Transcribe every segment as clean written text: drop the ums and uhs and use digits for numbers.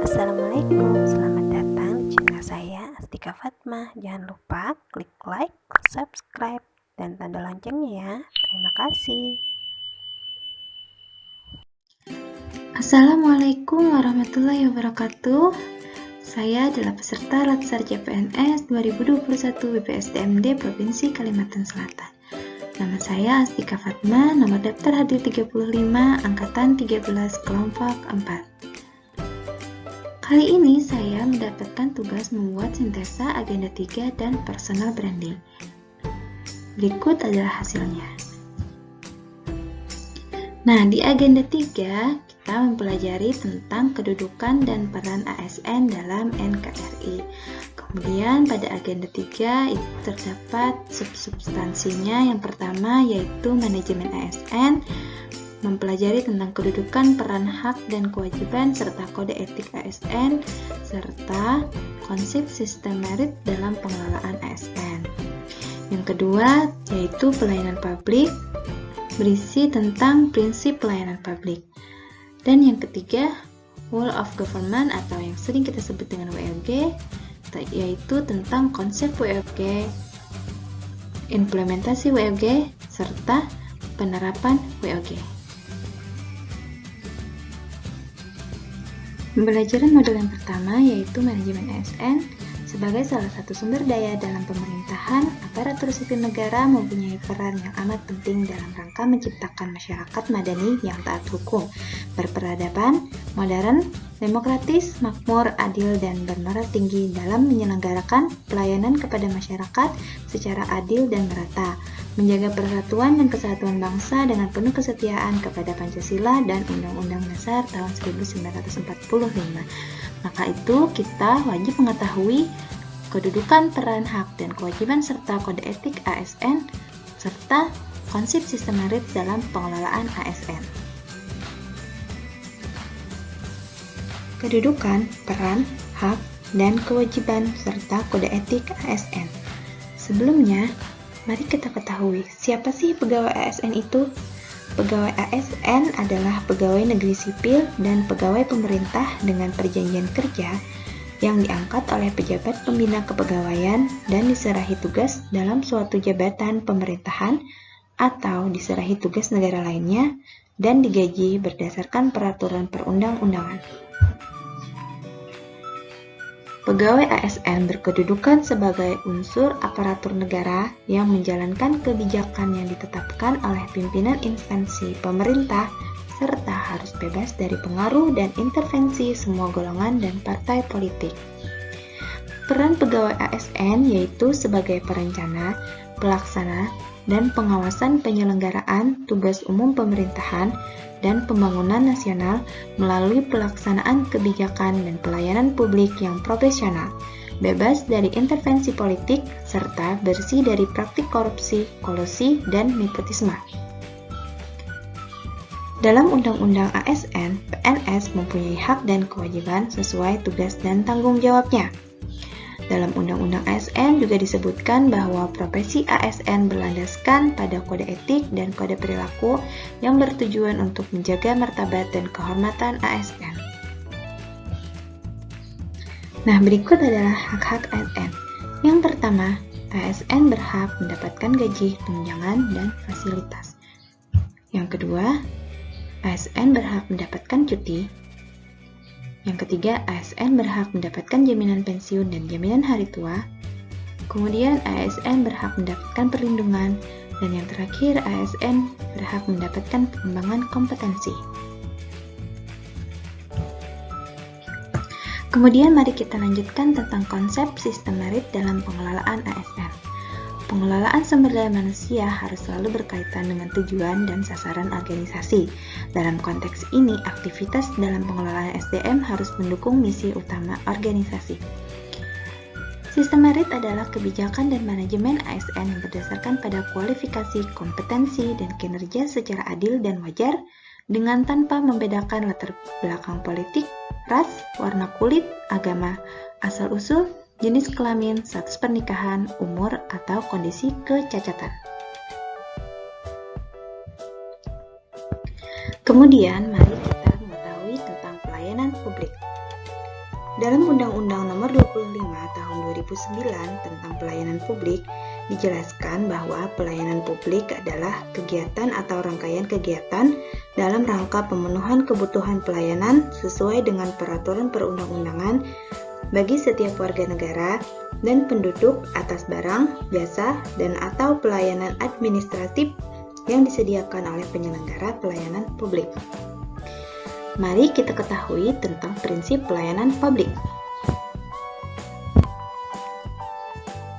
Assalamualaikum, selamat datang di channel saya Astika Fatma. Jangan lupa klik like, subscribe, dan tanda loncengnya ya. Terima kasih. Assalamualaikum warahmatullahi wabarakatuh. Saya adalah peserta Latsar CPNS 2021 BPSDMD Provinsi Kalimantan Selatan. Nama saya Astika Fatma, nomor daftar hadir 35, angkatan 13, kelompok 4. Kali ini saya mendapatkan tugas membuat sintesa agenda 3 dan personal branding. Berikut adalah hasilnya. Nah, di agenda 3, kita mempelajari tentang kedudukan dan peran ASN dalam NKRI. Kemudian pada agenda 3 itu terdapat substansinya. Yang pertama yaitu manajemen ASN, mempelajari tentang kedudukan, peran, hak, dan kewajiban, serta kode etik ASN, serta konsep sistem merit dalam pengelolaan ASN. Yang kedua yaitu pelayanan publik, berisi tentang prinsip pelayanan publik. Dan yang ketiga, Whole of Government atau yang sering kita sebut dengan WOG, yaitu tentang konsep WOG, implementasi WOG, serta penerapan WOG. Pembelajaran modul yang pertama yaitu manajemen ASN. Sebagai salah satu sumber daya dalam pemerintahan, aparatur sipil negara mempunyai peran yang amat penting dalam rangka menciptakan masyarakat madani yang taat hukum, berperadaban, modern, demokratis, makmur, adil, dan bermoral tinggi dalam menyelenggarakan pelayanan kepada masyarakat secara adil dan merata, menjaga persatuan dan kesatuan bangsa dengan penuh kesetiaan kepada Pancasila dan Undang-Undang Dasar tahun 1945. Maka itu kita wajib mengetahui kedudukan, peran, hak, dan kewajiban serta kode etik ASN serta konsep sistem merit dalam pengelolaan ASN. Kedudukan, peran, hak, dan kewajiban serta kode etik ASN. Sebelumnya, mari kita ketahui siapa sih pegawai ASN itu? Pegawai ASN adalah pegawai negeri sipil dan pegawai pemerintah dengan perjanjian kerja yang diangkat oleh pejabat pembina kepegawaian dan diserahi tugas dalam suatu jabatan pemerintahan atau diserahi tugas negara lainnya dan digaji berdasarkan peraturan perundang-undangan. Pegawai ASN berkedudukan sebagai unsur aparatur negara yang menjalankan kebijakan yang ditetapkan oleh pimpinan instansi pemerintah serta harus bebas dari pengaruh dan intervensi semua golongan dan partai politik. Peran pegawai ASN yaitu sebagai perencana, pelaksana, dan pengawasan penyelenggaraan tugas umum pemerintahan dan pembangunan nasional melalui pelaksanaan kebijakan dan pelayanan publik yang profesional, bebas dari intervensi politik, serta bersih dari praktik korupsi, kolusi, dan nepotisme. Dalam Undang-Undang ASN, PNS mempunyai hak dan kewajiban sesuai tugas dan tanggung jawabnya. Dalam Undang-Undang ASN juga disebutkan bahwa profesi ASN berlandaskan pada kode etik dan kode perilaku yang bertujuan untuk menjaga martabat dan kehormatan ASN. Nah, berikut adalah hak-hak ASN. Yang pertama, ASN berhak mendapatkan gaji, tunjangan, dan fasilitas. Yang kedua, ASN berhak mendapatkan cuti. Yang ketiga, ASN berhak mendapatkan jaminan pensiun dan jaminan hari tua. Kemudian, ASN berhak mendapatkan perlindungan. Dan yang terakhir, ASN berhak mendapatkan pengembangan kompetensi. Kemudian, mari kita lanjutkan tentang konsep sistem merit dalam pengelolaan ASN. Pengelolaan sumber daya manusia harus selalu berkaitan dengan tujuan dan sasaran organisasi. Dalam konteks ini, aktivitas dalam pengelolaan SDM harus mendukung misi utama organisasi. Sistem merit adalah kebijakan dan manajemen ASN yang berdasarkan pada kualifikasi, kompetensi, dan kinerja secara adil dan wajar dengan tanpa membedakan latar belakang politik, ras, warna kulit, agama, asal-usul, jenis kelamin, status pernikahan, umur, atau kondisi kecacatan. Kemudian, mari kita mengetahui tentang pelayanan publik. Dalam Undang-Undang Nomor 25 Tahun 2009 tentang Pelayanan Publik, dijelaskan bahwa pelayanan publik adalah kegiatan atau rangkaian kegiatan dalam rangka pemenuhan kebutuhan pelayanan sesuai dengan peraturan perundang-undangan bagi setiap warga negara dan penduduk atas barang, jasa, dan atau pelayanan administratif yang disediakan oleh penyelenggara pelayanan publik. Mari kita ketahui tentang prinsip pelayanan publik.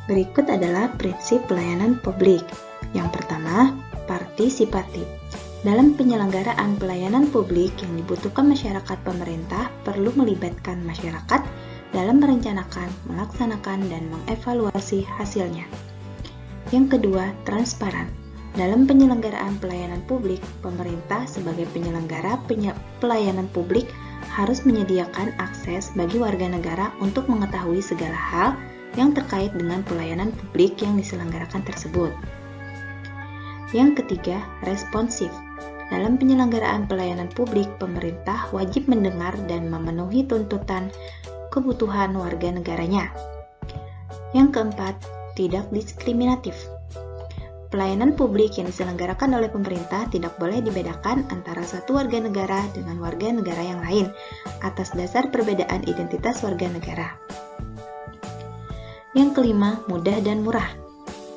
Berikut adalah prinsip pelayanan publik. Yang pertama, partisipatif. Dalam penyelenggaraan pelayanan publik yang dibutuhkan masyarakat, pemerintah perlu melibatkan masyarakat dalam merencanakan, melaksanakan, dan mengevaluasi hasilnya. Yang kedua, transparan. Dalam penyelenggaraan pelayanan publik, pemerintah sebagai penyelenggara pelayanan publik harus menyediakan akses bagi warga negara untuk mengetahui segala hal yang terkait dengan pelayanan publik yang diselenggarakan tersebut. Yang ketiga, responsif. Dalam penyelenggaraan pelayanan publik, pemerintah wajib mendengar dan memenuhi tuntutan kebutuhan warga negaranya. Yang keempat, tidak diskriminatif. Pelayanan publik yang diselenggarakan oleh pemerintah tidak boleh dibedakan antara satu warga negara dengan warga negara yang lain atas dasar perbedaan identitas warga negara. Yang kelima, mudah dan murah.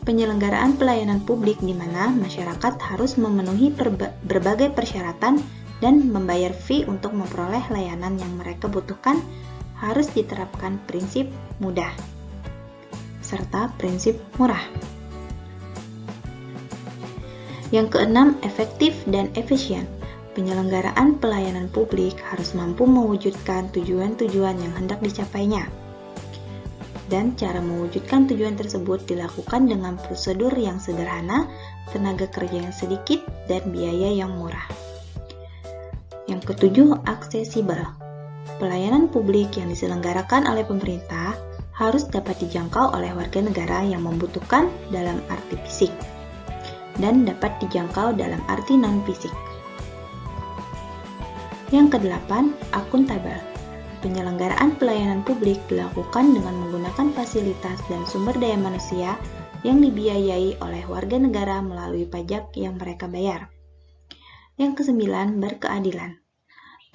Penyelenggaraan pelayanan publik di mana masyarakat harus memenuhi berbagai persyaratan dan membayar fee untuk memperoleh layanan yang mereka butuhkan harus diterapkan prinsip mudah serta prinsip murah. Yang keenam, efektif dan efisien. Penyelenggaraan pelayanan publik harus mampu mewujudkan tujuan-tujuan yang hendak dicapainya. Dan cara mewujudkan tujuan tersebut dilakukan dengan prosedur yang sederhana, tenaga kerja yang sedikit, dan biaya yang murah. Yang ketujuh, aksesibel. Pelayanan publik yang diselenggarakan oleh pemerintah harus dapat dijangkau oleh warga negara yang membutuhkan dalam arti fisik dan dapat dijangkau dalam arti non-fisik. Yang kedelapan, akuntabel. Penyelenggaraan pelayanan publik dilakukan dengan menggunakan fasilitas dan sumber daya manusia yang dibiayai oleh warga negara melalui pajak yang mereka bayar. Yang kesembilan, berkeadilan.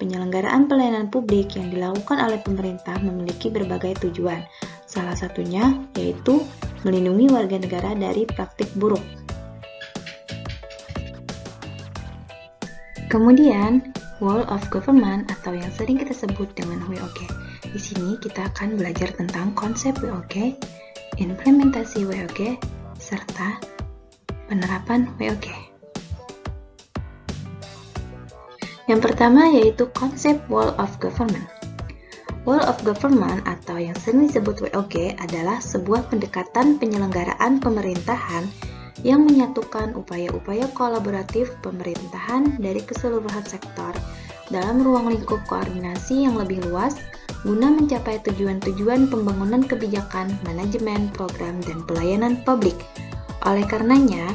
Penyelenggaraan pelayanan publik yang dilakukan oleh pemerintah memiliki berbagai tujuan. Salah satunya yaitu melindungi warga negara dari praktik buruk. Kemudian, Whole of Government atau yang sering kita sebut dengan WOG. Di sini kita akan belajar tentang konsep WOG, implementasi WOG, serta penerapan WOG. Yang pertama yaitu konsep Whole of Government. Whole of Government atau yang sering disebut WOG adalah sebuah pendekatan penyelenggaraan pemerintahan yang menyatukan upaya-upaya kolaboratif pemerintahan dari keseluruhan sektor dalam ruang lingkup koordinasi yang lebih luas guna mencapai tujuan-tujuan pembangunan kebijakan, manajemen, program, dan pelayanan publik. Oleh karenanya,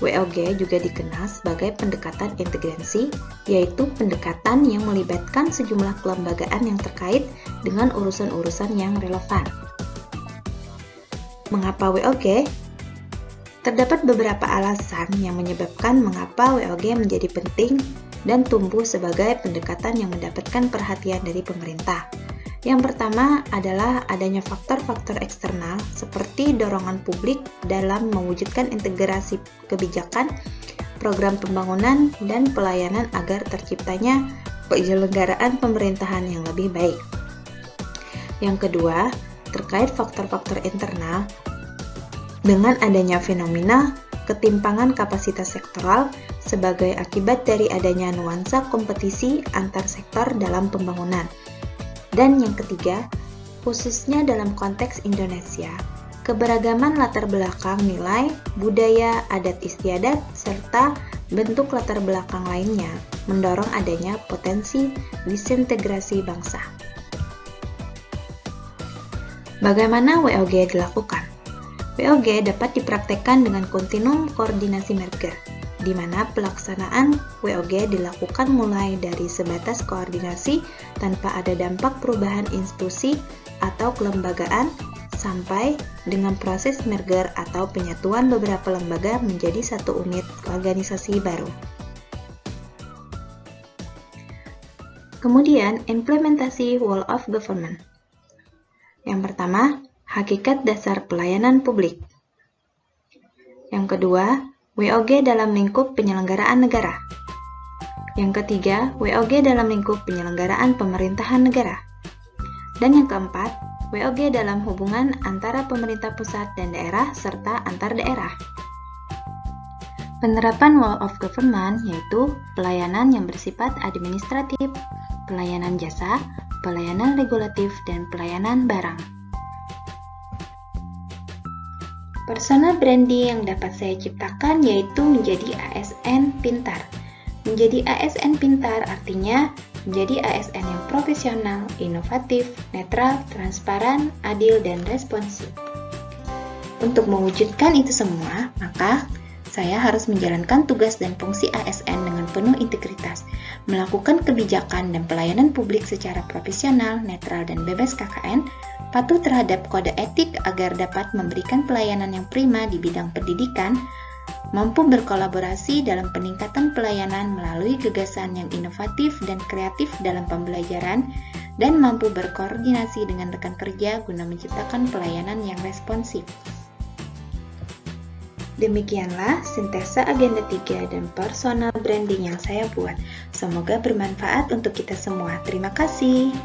WOG juga dikenal sebagai pendekatan integrasi, yaitu pendekatan yang melibatkan sejumlah kelembagaan yang terkait dengan urusan-urusan yang relevan. Mengapa WOG? Terdapat beberapa alasan yang menyebabkan mengapa WOG menjadi penting dan tumbuh sebagai pendekatan yang mendapatkan perhatian dari pemerintah. Yang pertama adalah adanya faktor-faktor eksternal seperti dorongan publik dalam mewujudkan integrasi kebijakan, program pembangunan, dan pelayanan agar terciptanya penyelenggaraan pemerintahan yang lebih baik. Yang kedua, terkait faktor-faktor internal, dengan adanya fenomena ketimpangan kapasitas sektoral sebagai akibat dari adanya nuansa kompetisi antar sektor dalam pembangunan. Dan yang ketiga, khususnya dalam konteks Indonesia, keberagaman latar belakang nilai, budaya, adat istiadat, serta bentuk latar belakang lainnya mendorong adanya potensi disintegrasi bangsa. Bagaimana WOG dilakukan? WOG dapat dipraktekkan dengan kontinum koordinasi merger. di mana pelaksanaan WOG dilakukan mulai dari sebatas koordinasi tanpa ada dampak perubahan institusi atau kelembagaan, sampai dengan proses merger atau penyatuan beberapa lembaga menjadi satu unit organisasi baru. Kemudian, implementasi Whole of Government. Yang pertama, hakikat dasar pelayanan publik. Yang kedua, WOG dalam lingkup penyelenggaraan negara. Yang ketiga, WOG dalam lingkup penyelenggaraan pemerintahan negara. Dan yang keempat, WOG dalam hubungan antara pemerintah pusat dan daerah serta antar daerah. Penerapan Whole of Government yaitu pelayanan yang bersifat administratif, pelayanan jasa, pelayanan regulatif, dan pelayanan barang. Persona branding yang dapat saya ciptakan yaitu menjadi ASN pintar. Menjadi ASN pintar artinya menjadi ASN yang profesional, inovatif, netral, transparan, adil, dan responsif. Untuk mewujudkan itu semua, maka saya harus menjalankan tugas dan fungsi ASN dengan penuh integritas, melakukan kebijakan dan pelayanan publik secara profesional, netral, dan bebas KKN, patuh terhadap kode etik agar dapat memberikan pelayanan yang prima di bidang pendidikan, mampu berkolaborasi dalam peningkatan pelayanan melalui gagasan yang inovatif dan kreatif dalam pembelajaran, dan mampu berkoordinasi dengan rekan kerja guna menciptakan pelayanan yang responsif. Demikianlah sintesa agenda 3 dan personal branding yang saya buat. Semoga bermanfaat untuk kita semua. Terima kasih.